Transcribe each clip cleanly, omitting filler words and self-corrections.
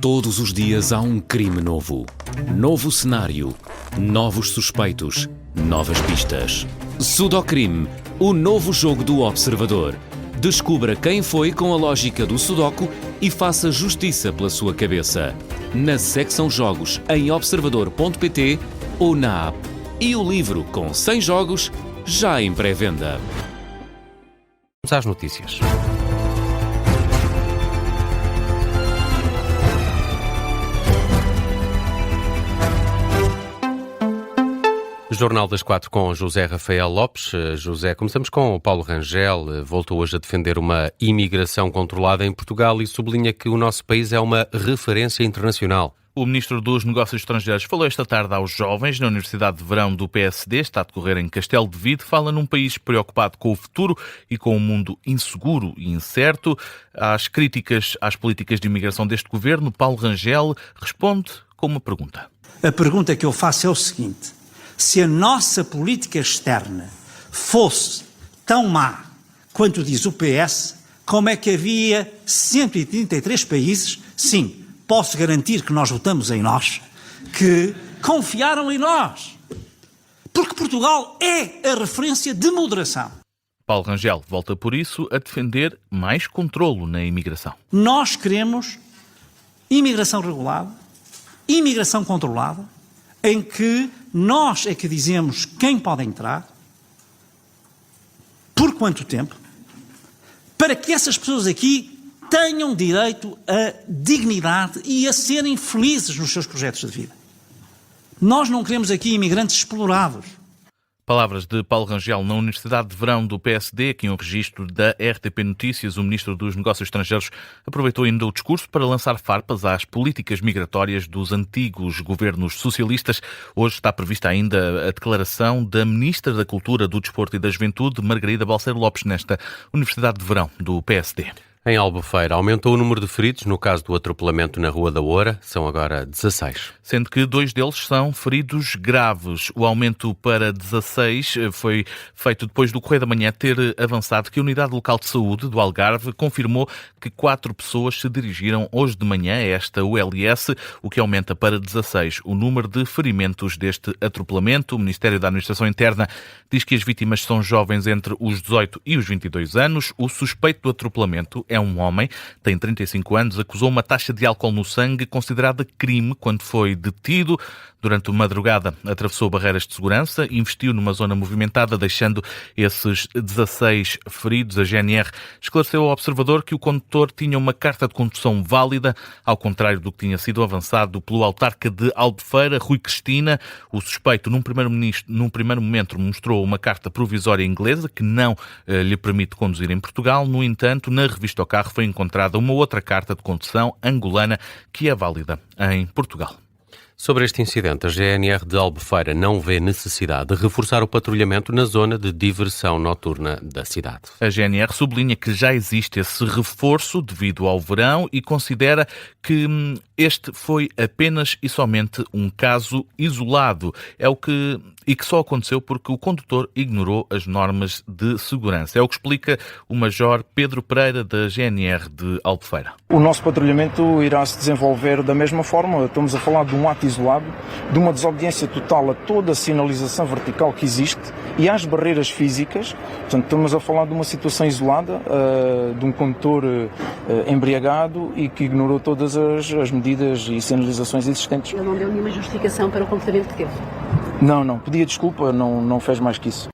Todos os dias há um crime novo. Novo cenário. Novos suspeitos. Novas pistas. Sudocrime, o novo jogo do Observador. Descubra quem foi com a lógica do Sudoku e faça justiça pela sua cabeça. Na secção Jogos em observador.pt ou na app. E o livro com 100 jogos já em pré-venda. Vamos às notícias. Jornal das 4 com José Rafael Lopes. José, começamos com o Paulo Rangel. Voltou hoje a defender uma imigração controlada em Portugal e sublinha que o nosso país é uma referência internacional. O Ministro dos Negócios Estrangeiros falou esta tarde aos jovens na Universidade de Verão do PSD, está a decorrer em Castelo de Vide, fala num país preocupado com o futuro e com um mundo inseguro e incerto. Às críticas às políticas de imigração deste governo, Paulo Rangel responde com uma pergunta. A pergunta que eu faço é o seguinte: se a nossa política externa fosse tão má quanto diz o PS, como é que havia 133 países, sim, posso garantir que nós votamos em nós, que confiaram em nós? Porque Portugal é a referência de moderação. Paulo Rangel volta por isso a defender mais controlo na imigração. Nós queremos imigração regulada, imigração controlada, em que nós é que dizemos quem pode entrar, por quanto tempo, para que essas pessoas aqui tenham direito a dignidade e a serem felizes nos seus projetos de vida. Nós não queremos aqui imigrantes explorados. Palavras de Paulo Rangel na Universidade de Verão do PSD, aqui um registro da RTP Notícias. O Ministro dos Negócios Estrangeiros aproveitou ainda o discurso para lançar farpas às políticas migratórias dos antigos governos socialistas. Hoje está prevista ainda a declaração da Ministra da Cultura, do Desporto e da Juventude, Margarida Balseiro Lopes, nesta Universidade de Verão do PSD. Em Albufeira, aumentou o número de feridos no caso do atropelamento na Rua da Oura. São agora 16. Sendo que 2 deles são feridos graves. O aumento para 16 foi feito depois do Correio da Manhã ter avançado que a Unidade Local de Saúde do Algarve confirmou que 4 pessoas se dirigiram hoje de manhã a esta ULS, o que aumenta para 16 o número de ferimentos deste atropelamento. O Ministério da Administração Interna diz que as vítimas são jovens entre os 18 e os 22 anos. O suspeito do atropelamento é um homem, tem 35 anos, acusou uma taxa de álcool no sangue considerada crime quando foi detido. Durante a madrugada atravessou barreiras de segurança e investiu numa zona movimentada, deixando esses 16 feridos. A GNR esclareceu ao Observador que o condutor tinha uma carta de condução válida, ao contrário do que tinha sido avançado pelo autarca de Albufeira, Rui Cristina. O suspeito, num primeiro momento, mostrou uma carta provisória inglesa que não lhe permite conduzir em Portugal. No entanto, na revista ao carro foi encontrada uma outra carta de condução angolana que é válida em Portugal. Sobre este incidente, a GNR de Albufeira não vê necessidade de reforçar o patrulhamento na zona de diversão noturna da cidade. A GNR sublinha que já existe esse reforço devido ao verão e considera que este foi apenas e somente um caso isolado. E que só aconteceu porque o condutor ignorou as normas de segurança. É o que explica o Major Pedro Pereira, da GNR de Albufeira. O nosso patrulhamento irá se desenvolver da mesma forma. Estamos a falar de um ato isolado, de uma desobediência total a toda a sinalização vertical que existe e às barreiras físicas. Portanto, estamos a falar de uma situação isolada, de um condutor embriagado e que ignorou todas as medidas e sinalizações existentes. Ele não deu nenhuma justificação para o comportamento que teve? Não, pedia desculpa, não fez mais que isso.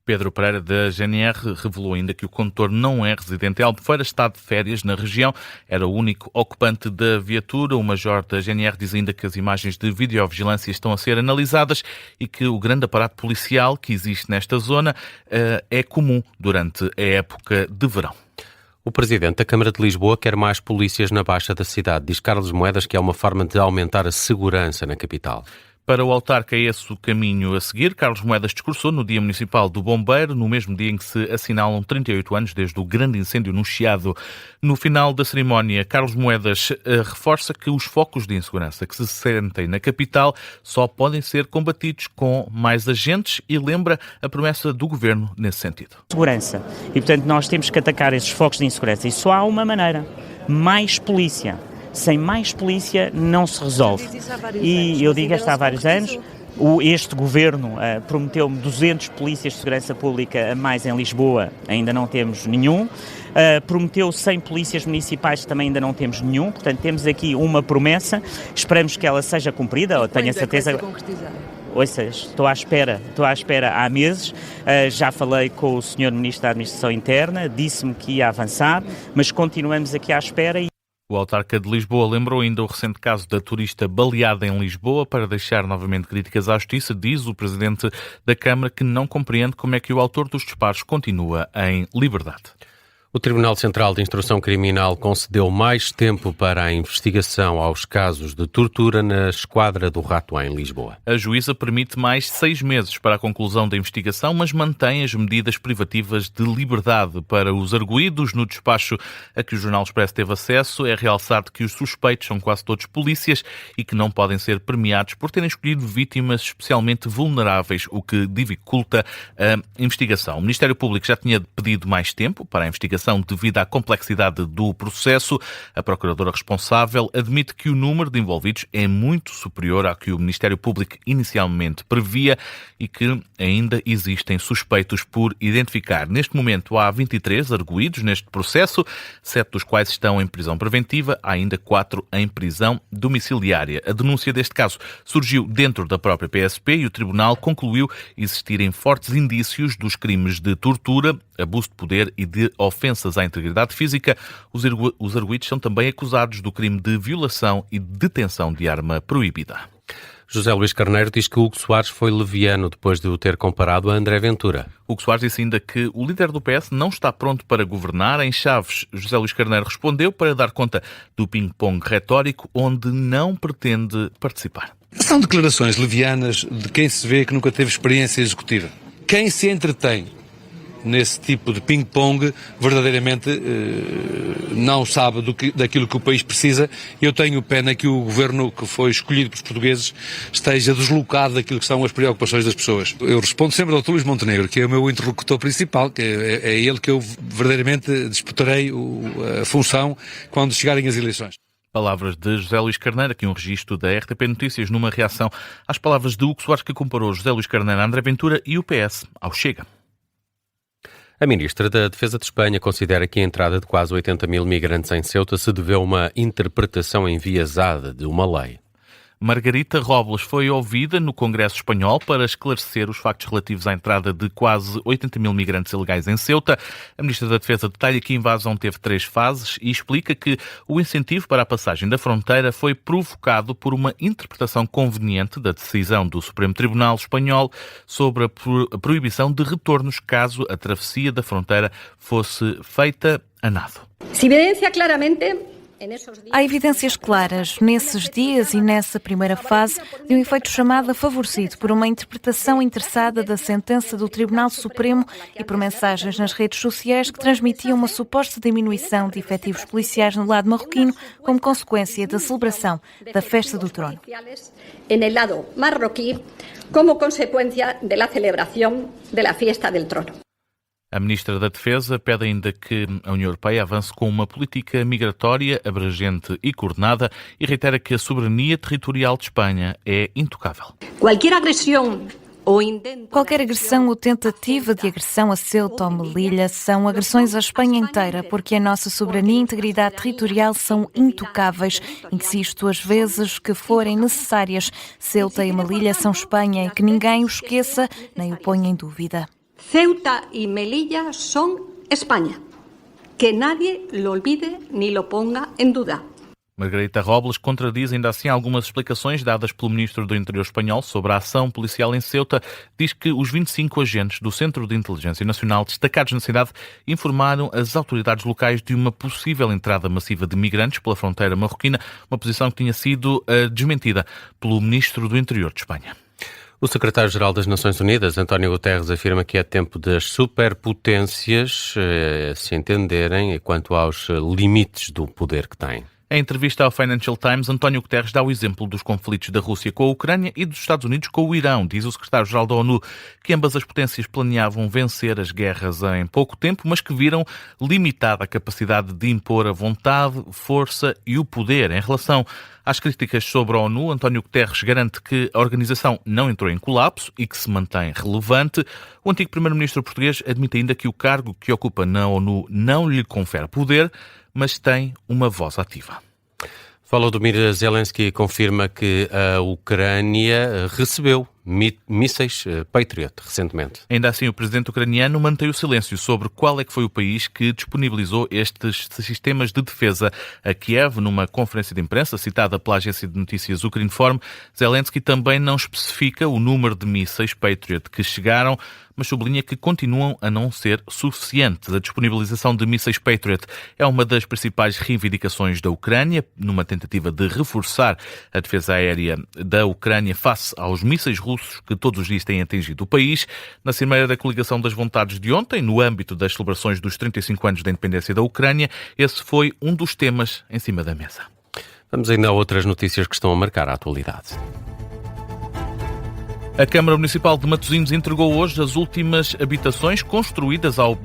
Pedro Pereira, da GNR, revelou ainda que o condutor não é residente em Albufeira, está de férias na região, era o único ocupante da viatura. O major da GNR diz ainda que as imagens de videovigilância estão a ser analisadas e que o grande aparato policial que existe nesta zona é comum durante a época de verão. O Presidente da Câmara de Lisboa quer mais polícias na Baixa da cidade. Diz Carlos Moedas que é uma forma de aumentar a segurança na capital. Para o autarca é esse o caminho a seguir. Carlos Moedas discursou no Dia Municipal do Bombeiro, no mesmo dia em que se assinalam 38 anos desde o grande incêndio no Chiado. No final da cerimónia, Carlos Moedas reforça que os focos de insegurança que se sentem na capital só podem ser combatidos com mais agentes e lembra a promessa do Governo nesse sentido. Segurança. E, portanto, nós temos que atacar esses focos de insegurança. E só há uma maneira: mais polícia. sem mais polícia não se resolve. E eu digo isto há vários anos. Este governo prometeu-me 200 polícias de segurança pública a mais em Lisboa, ainda não temos nenhum. Prometeu 100 polícias municipais, também ainda não temos nenhum. Portanto, temos aqui uma promessa, esperamos que ela seja cumprida, eu tenho a certeza. Ouça, estou à espera há meses, já falei com o Sr. Ministro da Administração Interna, disse-me que ia avançar, mas continuamos aqui à espera. O autarca de Lisboa lembrou ainda o recente caso da turista baleada em Lisboa para deixar novamente críticas à justiça. Diz o presidente da Câmara que não compreende como é que o autor dos disparos continua em liberdade. O Tribunal Central de Instrução Criminal concedeu mais tempo para a investigação aos casos de tortura na Esquadra do Rato em Lisboa. A juíza permite mais 6 meses para a conclusão da investigação, mas mantém as medidas privativas de liberdade para os arguidos. No despacho a que o Jornal Expresso teve acesso, é realçado que os suspeitos são quase todos polícias e que não podem ser premiados por terem escolhido vítimas especialmente vulneráveis, o que dificulta a investigação. O Ministério Público já tinha pedido mais tempo para a investigação devido à complexidade do processo. A procuradora responsável admite que o número de envolvidos é muito superior ao que o Ministério Público inicialmente previa e que ainda existem suspeitos por identificar. Neste momento há 23 arguidos neste processo, 7 dos quais estão em prisão preventiva, há ainda 4 em prisão domiciliária. A denúncia deste caso surgiu dentro da própria PSP e o Tribunal concluiu existirem fortes indícios dos crimes de tortura, abuso de poder e de ofensas à integridade física. Os arguidos são também acusados do crime de violação e detenção de arma proibida. José Luís Carneiro diz que Hugo Soares foi leviano depois de o ter comparado a André Ventura. Hugo Soares disse ainda que o líder do PS não está pronto para governar. Em Chaves, José Luís Carneiro respondeu para dar conta do ping-pong retórico onde não pretende participar. São declarações levianas de quem se vê que nunca teve experiência executiva. Quem se entretém nesse tipo de ping-pong, verdadeiramente não sabe daquilo que o país precisa. Eu tenho pena que o governo que foi escolhido pelos portugueses esteja deslocado daquilo que são as preocupações das pessoas. Eu respondo sempre ao Dr. Luís Montenegro, que é o meu interlocutor principal, que é ele que eu verdadeiramente disputarei a função quando chegarem as eleições. Palavras de José Luís Carneiro, aqui um registro da RTP Notícias numa reação às palavras de Hugo Soares, que comparou José Luís Carneiro a André Ventura e o PS ao Chega. A Ministra da Defesa de Espanha considera que a entrada de quase 80 mil migrantes em Ceuta se deveu a uma interpretação enviesada de uma lei. Margarita Robles foi ouvida no Congresso Espanhol para esclarecer os factos relativos à entrada de quase 80 mil migrantes ilegais em Ceuta. A Ministra da Defesa detalha que a invasão teve 3 fases e explica que o incentivo para a passagem da fronteira foi provocado por uma interpretação conveniente da decisão do Supremo Tribunal Espanhol sobre a proibição de retornos caso a travessia da fronteira fosse feita a nado. Se evidencia claramente. Há evidências claras nesses dias e nessa primeira fase de um efeito chamado favorecido por uma interpretação interessada da sentença do Tribunal Supremo e por mensagens nas redes sociais que transmitiam uma suposta diminuição de efetivos policiais no lado marroquino como consequência da celebração da Festa do Trono. En el lado marroquí, como consecuencia de la celebración de la Fiesta del Trono. A Ministra da Defesa pede ainda que a União Europeia avance com uma política migratória abrangente e coordenada e reitera que a soberania territorial de Espanha é intocável. Qualquer agressão ou tentativa de agressão a Ceuta ou Melilla são agressões à Espanha inteira, porque a nossa soberania e integridade territorial são intocáveis. Insisto as vezes que forem necessárias. Ceuta e Melilla são Espanha e que ninguém o esqueça nem o ponha em dúvida. Ceuta y Melilla son España. Que nadie lo olvide ni lo ponga en duda. Margarita Robles contradiz ainda assim algumas explicações dadas pelo Ministro do Interior espanhol sobre a ação policial em Ceuta. Diz que os 25 agentes do Centro de Inteligência Nacional destacados na cidade informaram as autoridades locais de uma possível entrada massiva de migrantes pela fronteira marroquina, uma posição que tinha sido desmentida pelo Ministro do Interior de Espanha. O secretário-geral das Nações Unidas, António Guterres, afirma que é tempo das superpotências se entenderem quanto aos limites do poder que têm. Em entrevista ao Financial Times, António Guterres dá o exemplo dos conflitos da Rússia com a Ucrânia e dos Estados Unidos com o Irão. Diz o secretário-geral da ONU que ambas as potências planeavam vencer as guerras em pouco tempo, mas que viram limitada a capacidade de impor a vontade, força e o poder. Em relação às críticas sobre a ONU, António Guterres garante que a organização não entrou em colapso e que se mantém relevante. O antigo primeiro-ministro português admite ainda que o cargo que ocupa na ONU não lhe confere poder, mas tem uma voz ativa. Volodymyr Zelensky confirma que a Ucrânia recebeu mísseis Patriot recentemente. Ainda assim, o presidente ucraniano mantém o silêncio sobre qual é que foi o país que disponibilizou estes sistemas de defesa a Kiev. Numa conferência de imprensa citada pela agência de notícias Ukrinform, Zelensky também não especifica o número de mísseis Patriot que chegaram, mas sublinha que continuam a não ser suficientes. A disponibilização de mísseis Patriot é uma das principais reivindicações da Ucrânia, numa tentativa de reforçar a defesa aérea da Ucrânia face aos mísseis russos que todos os dias têm atingido o país. Na Cimeira da Coligação das Vontades de ontem, no âmbito das celebrações dos 35 anos da independência da Ucrânia, esse foi um dos temas em cima da mesa. Vamos ainda a outras notícias que estão a marcar a atualidade. A Câmara Municipal de Matosinhos entregou hoje as últimas habitações construídas ao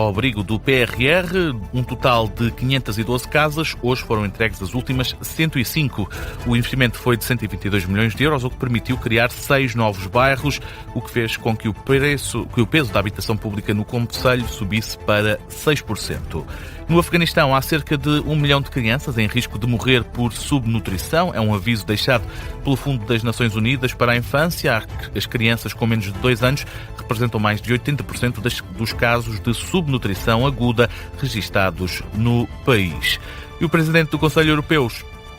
abrigo do PRR, um total de 512 casas. Hoje foram entregues as últimas 105. O investimento foi de 122 milhões de euros, o que permitiu criar 6 novos bairros, o que fez com que o peso da habitação pública no concelho subisse para 6%. No Afeganistão, há cerca de 1 milhão de crianças em risco de morrer por subnutrição. É um aviso deixado pelo Fundo das Nações Unidas para a Infância. As crianças com menos de 2 anos representam mais de 80% dos casos de subnutrição aguda registados no país. E o presidente do Conselho Europeu,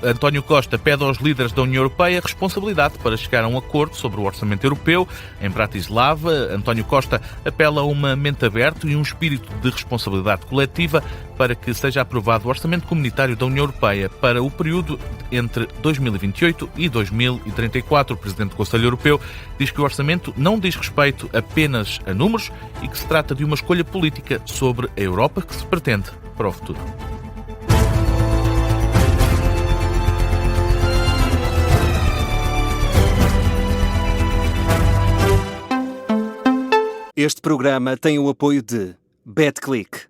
António Costa, pede aos líderes da União Europeia responsabilidade para chegar a um acordo sobre o orçamento europeu. Em Bratislava, António Costa apela a uma mente aberta e um espírito de responsabilidade coletiva para que seja aprovado o orçamento comunitário da União Europeia para o período entre 2028 e 2034. O presidente do Conselho Europeu diz que o orçamento não diz respeito apenas a números e que se trata de uma escolha política sobre a Europa que se pretende para o futuro. Este programa tem o apoio de BetClick.